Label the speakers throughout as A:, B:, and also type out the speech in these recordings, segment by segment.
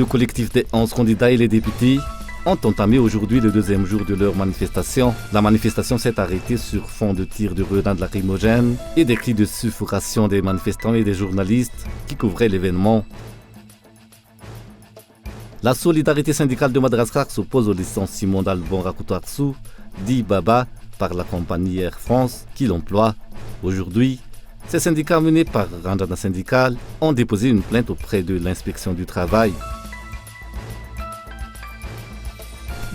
A: Le collectif des 11 candidats et les députés ont entamé aujourd'hui le deuxième jour de leur manifestation. La manifestation s'est arrêtée sur fond de tirs de grenades lacrymogènes et des cris de suffocation des manifestants et des journalistes qui couvraient l'événement. La solidarité syndicale de Madagascar s'oppose au licenciement d'Alban Rakotoarsou, dit Baba, par la compagnie Air France qui l'emploie. Aujourd'hui, ces syndicats menés par Randana Syndical ont déposé une plainte auprès de l'inspection du travail.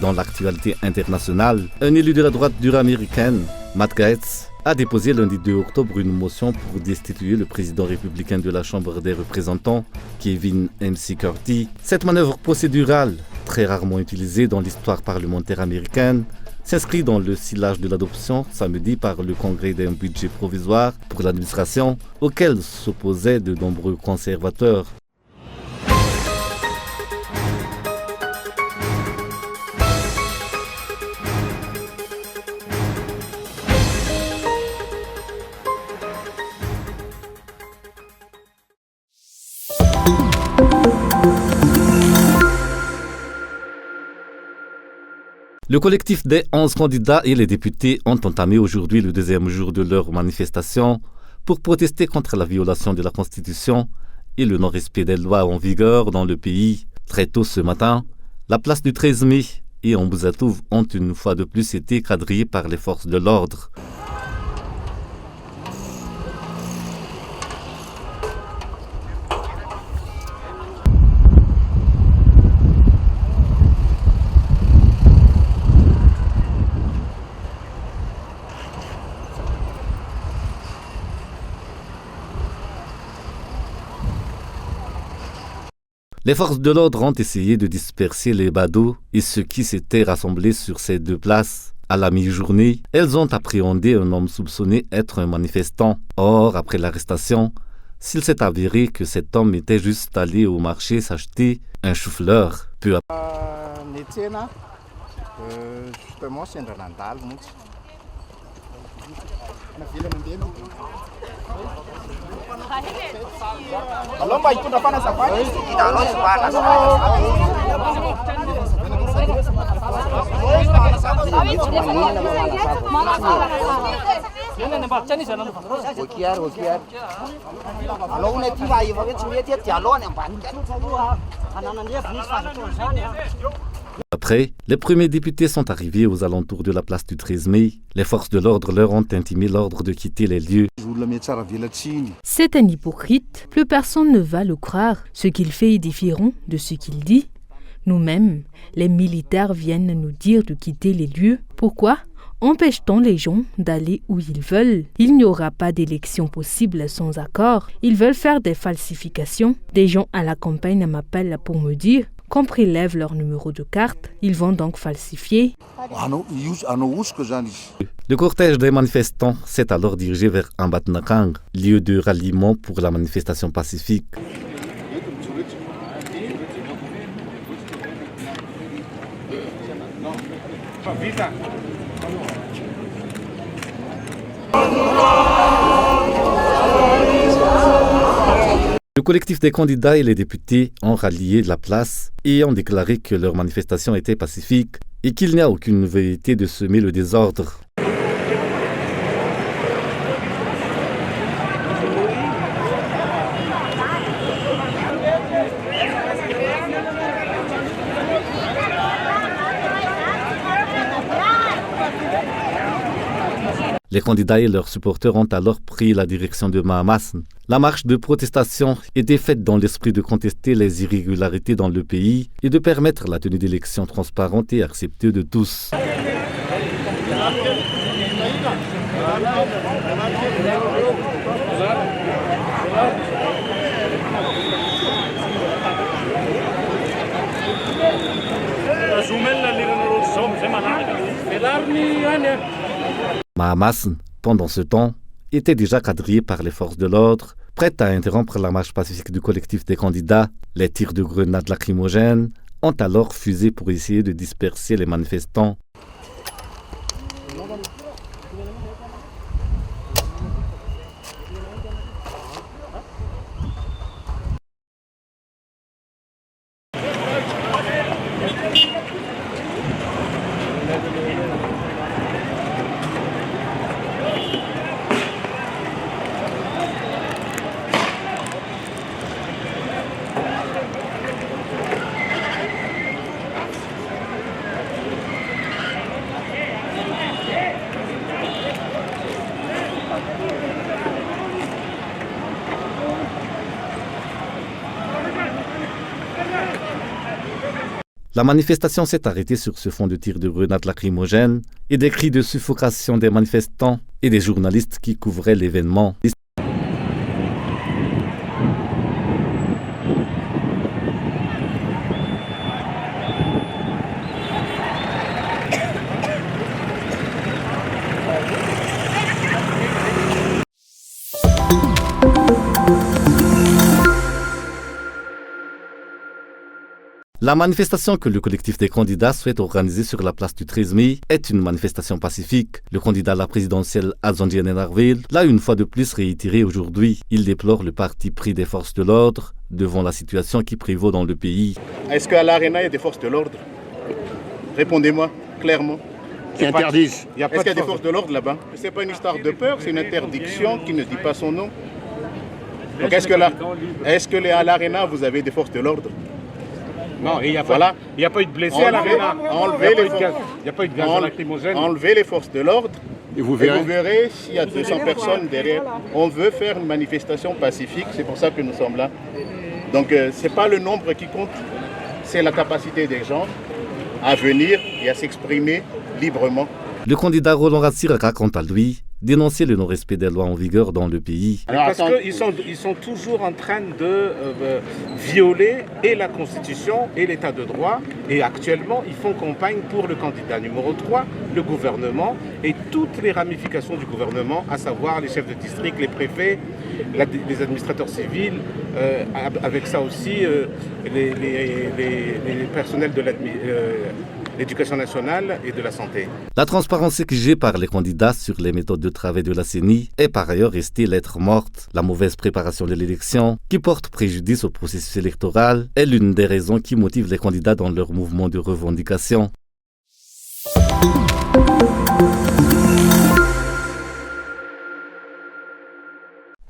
A: Dans l'actualité internationale, un élu de la droite dure américaine, Matt Gaetz, a déposé lundi 2 octobre une motion pour destituer le président républicain de la Chambre des représentants, Kevin McCarthy. Cette manœuvre procédurale, très rarement utilisée dans l'histoire parlementaire américaine, s'inscrit dans le sillage de l'adoption samedi par le Congrès d'un budget provisoire pour l'administration auquel s'opposaient de nombreux conservateurs. Le collectif des 11 candidats et les députés ont entamé aujourd'hui le deuxième jour de leur manifestation pour protester contre la violation de la Constitution et le non-respect des lois en vigueur dans le pays. Très tôt ce matin, la place du 13 mai et Ambuzatouf ont une fois de plus été quadrillées par les forces de l'ordre. Les forces de l'ordre ont essayé de disperser les badauds et ceux qui s'étaient rassemblés sur ces deux places. À la mi-journée, elles ont appréhendé un homme soupçonné être un manifestant. Or, après l'arrestation, s'il s'est avéré que cet homme était juste allé au marché s'acheter un chou-fleur, peu après. Après, les premiers députés sont arrivés aux alentours de la place du 13 mai. Les forces de l'ordre leur ont intimé l'ordre de quitter les lieux.
B: C'est un hypocrite. Plus personne ne va le croire. Ce qu'il fait est différent de ce qu'il dit. Nous-mêmes, les militaires viennent nous dire de quitter les lieux. Pourquoi ? Empêche-t-on les gens d'aller où ils veulent ? Il n'y aura pas d'élection possible sans accord. Ils veulent faire des falsifications. Des gens à la campagne m'appellent pour me dire qu'on prélève leur numéro de carte. Ils vont donc falsifier.
A: Le cortège des manifestants s'est alors dirigé vers Ambatnakang, lieu de ralliement pour la manifestation pacifique. Le collectif des candidats et les députés ont rallié la place et ont déclaré que leur manifestation était pacifique et qu'il n'y a aucune velléité de semer le désordre. Les candidats et leurs supporters ont alors pris la direction de Mahamasn. La marche de protestation était faite dans l'esprit de contester les irrégularités dans le pays et de permettre la tenue d'élections transparentes et acceptées de tous. Mahamasn, pendant ce temps, était déjà quadrillé par les forces de l'ordre, prête à interrompre la marche pacifique du collectif des candidats. Les tirs de grenades lacrymogènes ont alors fusé pour essayer de disperser les manifestants. La manifestation s'est arrêtée sur ce fond de tirs de grenades lacrymogènes et des cris de suffocation des manifestants et des journalistes qui couvraient l'événement. La manifestation que le collectif des candidats souhaite organiser sur la place du 13 mai est une manifestation pacifique. Le candidat à la présidentielle Azandji Nenarville l'a une fois de plus réitéré aujourd'hui. Il déplore le parti pris des forces de l'ordre devant la situation qui prévaut dans le pays.
C: Est-ce qu'à l'Arena, il y a des forces de l'ordre? Répondez-moi clairement.
D: Qui interdisent.
C: Est-ce qu'il y a des forces de l'ordre là-bas? Ce n'est pas une histoire de peur, c'est une interdiction qui ne dit pas son nom. Donc est-ce que à l'Arena, vous avez des forces de l'ordre?
D: Non, il n'y a pas eu de blessés à l'Arena. Il n'y a pas eu de gaz lacrymogène.
C: Enlevez les forces de l'ordre
D: et vous verrez
C: s'il y a 200 personnes derrière. On veut faire une manifestation pacifique, c'est pour ça que nous sommes là. Donc ce n'est pas le nombre qui compte, c'est la capacité des gens à venir et à s'exprimer librement.
A: Le candidat Roland Rassir raconte à lui dénoncer le non-respect des lois en vigueur dans le pays.
D: Parce qu'ils sont toujours en train de violer et la Constitution et l'État de droit. Et actuellement, ils font campagne pour le candidat numéro 3, le gouvernement et toutes les ramifications du gouvernement, à savoir les chefs de district, les préfets, les administrateurs civils, avec ça aussi les personnels de l'éducation nationale et de la santé.
A: La transparence exigée par les candidats sur les méthodes de travail de la CENI est par ailleurs restée lettre morte. La mauvaise préparation de l'élection, qui porte préjudice au processus électoral, est l'une des raisons qui motivent les candidats dans leur mouvement de revendication.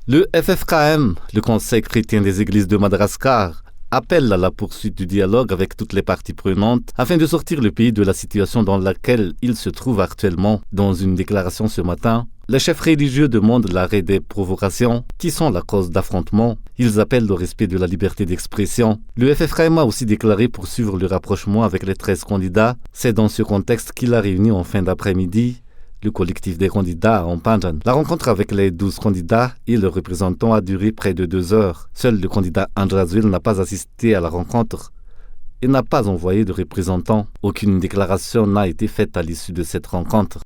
A: Le FFKM, le Conseil chrétien des églises de Madagascar, appelle à la poursuite du dialogue avec toutes les parties prenantes afin de sortir le pays de la situation dans laquelle il se trouve actuellement. Dans une déclaration ce matin, les chefs religieux demandent l'arrêt des provocations qui sont la cause d'affrontements. Ils appellent au respect de la liberté d'expression. Le FFKM a aussi déclaré poursuivre le rapprochement avec les 13 candidats. C'est dans ce contexte qu'il a réuni en fin d'après-midi le collectif des candidats en Panjan. La rencontre avec les 12 candidats et leurs représentants a duré près de 2 heures. Seul le candidat Andrazville n'a pas assisté à la rencontre et n'a pas envoyé de représentants. Aucune déclaration n'a été faite à l'issue de cette rencontre.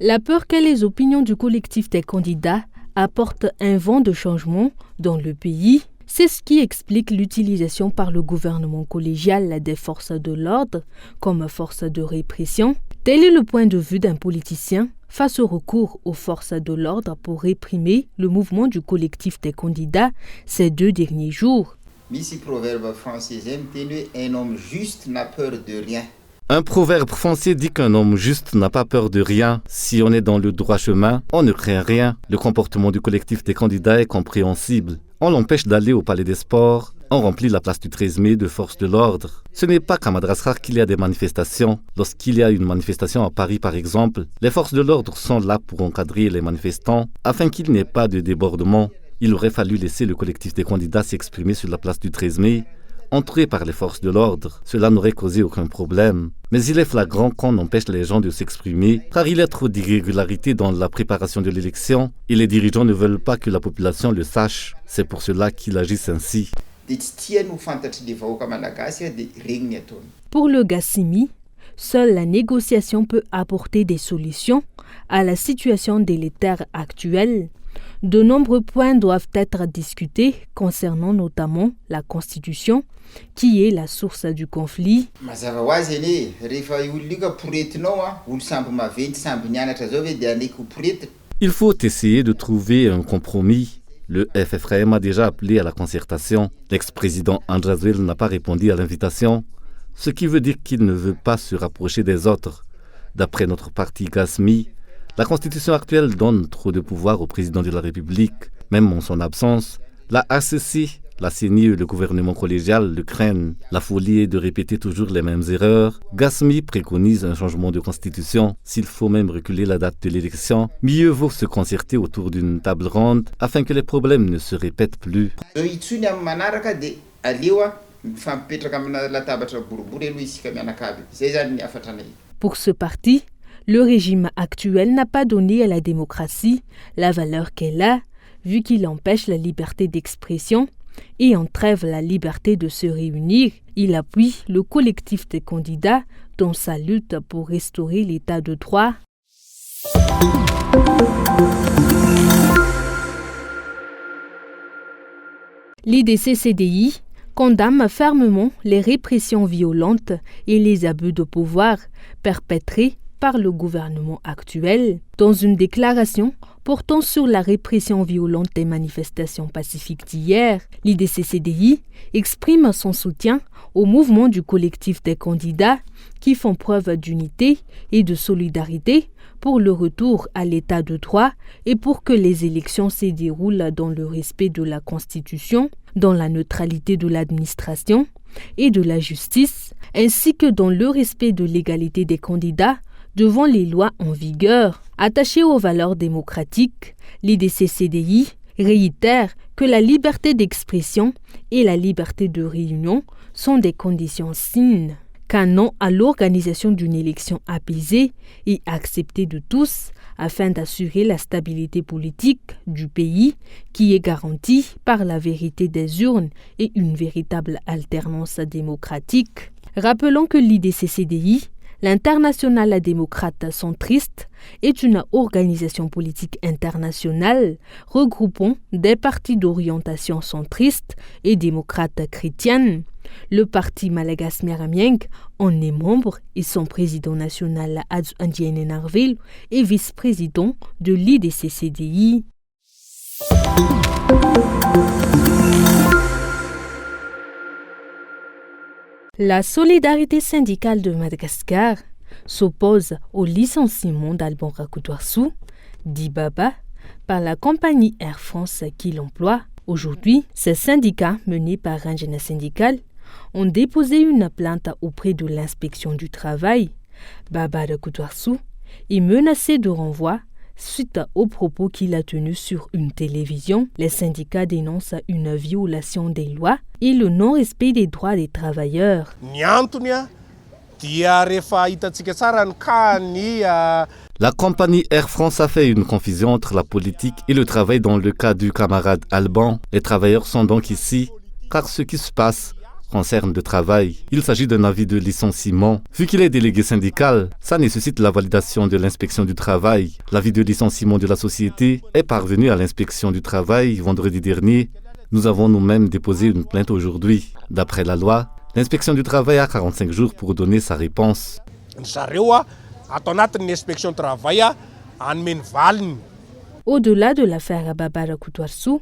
B: La peur que les opinions du collectif des candidats apportent un vent de changement dans le pays, c'est ce qui explique l'utilisation par le gouvernement collégial des forces de l'ordre comme force de répression. Tel est le point de vue d'un politicien face au recours aux forces de l'ordre pour réprimer le mouvement du collectif des candidats ces 2 derniers jours.
E: Proverbe français, un homme juste n'a peur de rien.
A: Un proverbe français dit qu'un homme juste n'a pas peur de rien. Si on est dans le droit chemin, on ne craint rien. Le comportement du collectif des candidats est compréhensible. On l'empêche d'aller au palais des sports, on remplit la place du 13 mai de forces de l'ordre. Ce n'est pas qu'à Madagascar qu'il y a des manifestations. Lorsqu'il y a une manifestation à Paris par exemple, les forces de l'ordre sont là pour encadrer les manifestants afin qu'il n'y ait pas de débordement. Il aurait fallu laisser le collectif des candidats s'exprimer sur la place du 13 mai, entouré par les forces de l'ordre. Cela n'aurait causé aucun problème. Mais il est flagrant qu'on empêche les gens de s'exprimer car il y a trop d'irrégularités dans la préparation de l'élection et les dirigeants ne veulent pas que la population le sache. C'est pour cela qu'ils agissent ainsi.
B: Pour le Gassimi, seule la négociation peut apporter des solutions à la situation délétère actuelle. De nombreux points doivent être discutés concernant notamment la Constitution, qui est la source du conflit.
A: Il faut essayer de trouver un compromis. Le FFKM a déjà appelé à la concertation. L'ex-président Andrazville n'a pas répondu à l'invitation, ce qui veut dire qu'il ne veut pas se rapprocher des autres. D'après notre parti GASMI, la Constitution actuelle donne trop de pouvoir au président de la République. Même en son absence, la ACC La CENI et le gouvernement collégial le craignent. La folie est de répéter toujours les mêmes erreurs. Gasmi préconise un changement de constitution. S'il faut même reculer la date de l'élection, mieux vaut se concerter autour d'une table ronde afin que les problèmes ne se répètent plus.
B: Pour ce parti, le régime actuel n'a pas donné à la démocratie la valeur qu'elle a, vu qu'il empêche la liberté d'expression et entrave la liberté de se réunir. Il appuie le collectif des candidats dans sa lutte pour restaurer l'état de droit. L'IDC-CDI condamne fermement les répressions violentes et les abus de pouvoir perpétrés par le gouvernement actuel. Dans une déclaration portant sur la répression violente des manifestations pacifiques d'hier, l'IDC-CDI exprime son soutien au mouvement du collectif des candidats qui font preuve d'unité et de solidarité pour le retour à l'état de droit et pour que les élections se déroulent dans le respect de la Constitution, dans la neutralité de l'administration et de la justice, ainsi que dans le respect de l'égalité des candidats devant les lois en vigueur. Attaché aux valeurs démocratiques, l'IDC-CDI réitère que la liberté d'expression et la liberté de réunion sont des conditions sine qua non à l'organisation d'une élection apaisée et acceptée de tous afin d'assurer la stabilité politique du pays qui est garantie par la vérité des urnes et une véritable alternance démocratique. Rappelons que l'IDC-CDI, l'Internationale démocrate centriste, est une organisation politique internationale regroupant des partis d'orientation centriste et démocrate chrétienne. Le parti Malagas Meramieng en est membre et son président national Adjou Narville est vice-président de l'IDC-CDI. La solidarité syndicale de Madagascar s'oppose au licenciement d'Alban Rakutwarsou, dit Baba, par la compagnie Air France qui l'emploie. Aujourd'hui, ces syndicats, menés par Rangena Syndical, ont déposé une plainte auprès de l'inspection du travail. Baba Rakutwarsou est menacé de renvoi suite aux propos qu'il a tenus sur une télévision. Les syndicats dénoncent une violation des lois et le non-respect des droits des travailleurs.
A: La compagnie Air France a fait une confusion entre la politique et le travail dans le cas du camarade Alban. Les travailleurs sont donc ici, car ce qui se passe concerne le travail. Il s'agit d'un avis de licenciement. Vu qu'il est délégué syndical, ça nécessite la validation de l'inspection du travail. L'avis de licenciement de la société est parvenu à l'inspection du travail vendredi dernier. Nous avons nous-mêmes déposé une plainte aujourd'hui. D'après la loi, l'inspection du travail a 45 jours pour donner sa réponse.
B: Au-delà de l'affaire Baba Rakutwarsou,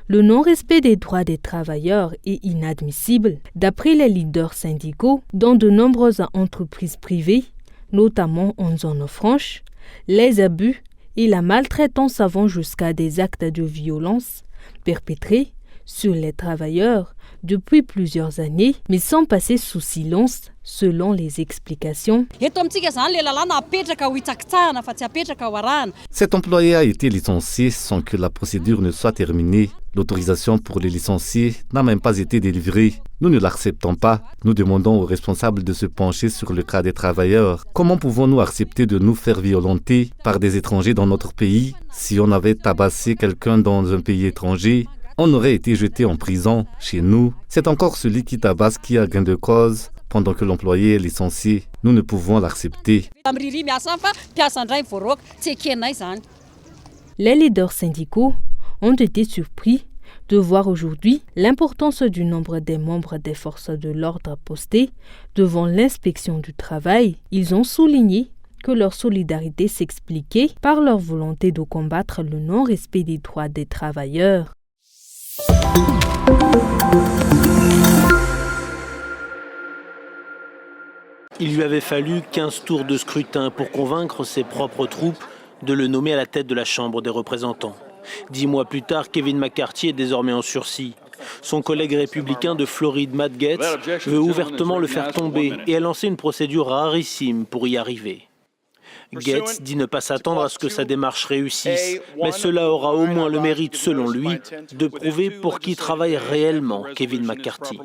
B: le non-respect des droits des travailleurs est inadmissible. D'après les leaders syndicaux, dans de nombreuses entreprises privées, notamment en zone franche, les abus et la maltraitance vont jusqu'à des actes de violence perpétrés sur les travailleurs depuis plusieurs années, mais sans passer sous silence, selon les explications.
A: Cet employé a été licencié sans que la procédure ne soit terminée. L'autorisation pour les licencier n'a même pas été délivrée. Nous ne l'acceptons pas. Nous demandons aux responsables de se pencher sur le cas des travailleurs. Comment pouvons-nous accepter de nous faire violenter par des étrangers dans notre pays? Si on avait tabassé quelqu'un dans un pays étranger, on aurait été jeté en prison. Chez nous, c'est encore celui qui tabasse qui a gain de cause, pendant que l'employé est licencié. Nous ne pouvons l'accepter.
B: Les leaders syndicaux ont été surpris de voir aujourd'hui l'importance du nombre des membres des forces de l'ordre postés devant l'inspection du travail. Ils ont souligné que leur solidarité s'expliquait par leur volonté de combattre le non-respect des droits des travailleurs.
F: Il lui avait fallu 15 tours de scrutin pour convaincre ses propres troupes de le nommer à la tête de la Chambre des représentants. 10 mois plus tard, Kevin McCarthy est désormais en sursis. Son collègue républicain de Floride, Matt Gaetz, veut ouvertement le faire tomber et a lancé une procédure rarissime pour y arriver. Gaetz dit ne pas s'attendre à ce que sa démarche réussisse, mais cela aura au moins le mérite, selon lui, de prouver pour qui travaille réellement Kevin McCarthy.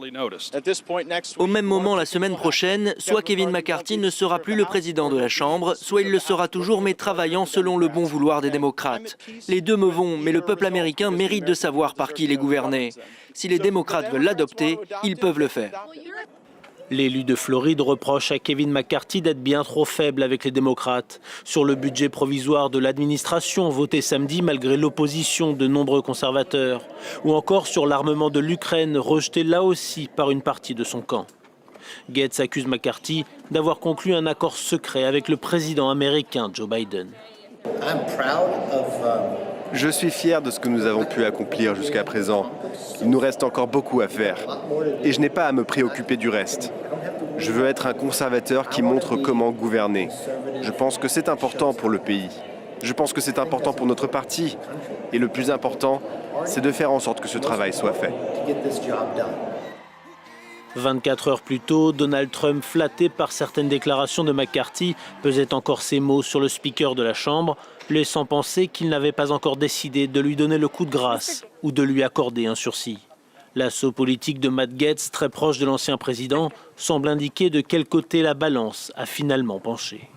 G: Au même moment, la semaine prochaine, soit Kevin McCarthy ne sera plus le président de la Chambre, soit il le sera toujours, mais travaillant selon le bon vouloir des démocrates. Les deux me vont, mais le peuple américain mérite de savoir par qui il est gouverné. Si les démocrates veulent l'adopter, ils peuvent le faire.
F: L'élu de Floride reproche à Kevin McCarthy d'être bien trop faible avec les démocrates. Sur le budget provisoire de l'administration voté samedi malgré l'opposition de nombreux conservateurs. Ou encore sur l'armement de l'Ukraine rejeté là aussi par une partie de son camp. Gaetz accuse McCarthy d'avoir conclu un accord secret avec le président américain Joe Biden.
H: Je suis fier de ce que nous avons pu accomplir jusqu'à présent. Il nous reste encore beaucoup à faire. Et je n'ai pas à me préoccuper du reste. Je veux être un conservateur qui montre comment gouverner. Je pense que c'est important pour le pays. Je pense que c'est important pour notre parti. Et le plus important, c'est de faire en sorte que ce travail soit fait.
F: 24 heures plus tôt, Donald Trump, flatté par certaines déclarations de McCarthy, pesait encore ses mots sur le speaker de la Chambre, laissant penser qu'il n'avait pas encore décidé de lui donner le coup de grâce ou de lui accorder un sursis. L'assaut politique de Matt Gaetz, très proche de l'ancien président, semble indiquer de quel côté la balance a finalement penché.